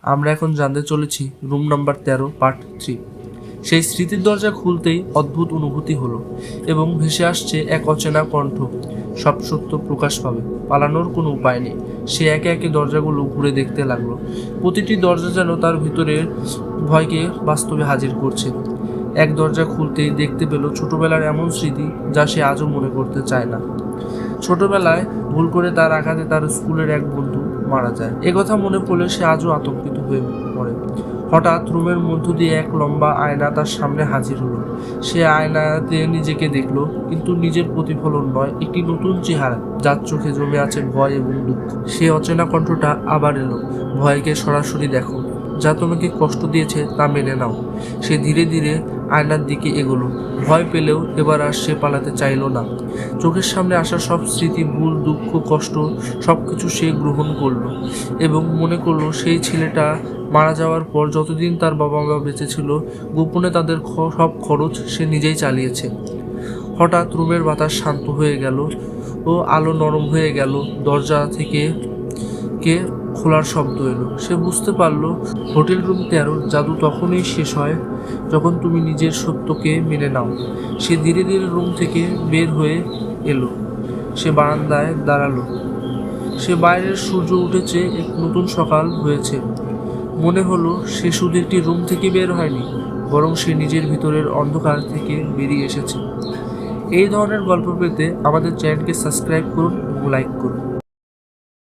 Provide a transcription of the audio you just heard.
আমরা এখন জানতে চলেছি রুম নাম্বার 13 পার্ট 3। সেই স্মৃতির দরজা খুলতেই অদ্ভুত অনুভূতি হলো এবং ভেসে আসছে এক অচেনা কণ্ঠ। সব সত্য প্রকাশ পাবে, পালানোর কোনো উপায় নেই। সে একে একে দরজাগুলো ঘুরে দেখতে লাগলো। প্রতিটি দরজা যেন তার ভিতরের ভয়কে বাস্তবে হাজির করছে। এক দরজা খুলতেই দেখতে পেল ছোটবেলার এমন স্মৃতি যা সে আজও মনে করতে চায় না। ছোটবেলায় ভুল করে তার আঘাতে তার স্কুলের এক বন্ধু মারা যায়। একথা মনে পড়লে সে আজও আতঙ্কিত হয়ে পড়ে। হঠাৎ রুমের মধ্য দিয়ে এক লম্বা আয়না তার সামনে হাজির হলো। সে আয়নাতে নিজেকে দেখলো, কিন্তু নিজের প্রতিফলন নয়, একটি নতুন চেহারা যার চোখে জমে আছে ভয় এবং দুঃখ। সে অচেনা কণ্ঠটা আবার এলো, ভয়কে সরাসরি দেখো, যা তোমাকে কষ্ট দিয়েছে তা মেনে নাও। সে ধীরে ধীরে আয়নার দিকে এগোলো। ভয় পেলেও এবার আর সে পালাতে চাইল না। চোখের সামনে আসা সব স্মৃতি, ভুল, দুঃখ, কষ্ট সবকিছু সে গ্রহণ করলো এবং মনে করলো সেই ছেলেটা মারা যাওয়ার পর যতদিন তার বাবা মা বেঁচে ছিল, গোপনে তাদের সব খরচ সে নিজেই চালিয়েছে। হঠাৎ রুমের বাতাস শান্ত হয়ে গেল ও আলো নরম হয়ে গেল। দরজা থেকে খোলার শব্দ এলো। সে বুঝতে পারল হোটেল রুম 13 জাদু তখনই শেষ হয় যখন তুমি নিজের সত্যকে মেনে নাও। সে ধীরে ধীরে রুম থেকে বের হয়ে এলো। সে বারান্দায় দাঁড়ালো। সে বাইরের সূর্য উঠেছে, এক নতুন সকাল হয়েছে। মনে হলো সে শুধু একটি রুম থেকে বের হয়নি, বরং সে নিজের ভিতরের অন্ধকার থেকে বেরিয়ে এসেছে। এই ধরনের গল্প পেতে আমাদের চ্যানেলকে সাবস্ক্রাইব করুন এবং লাইক করুন।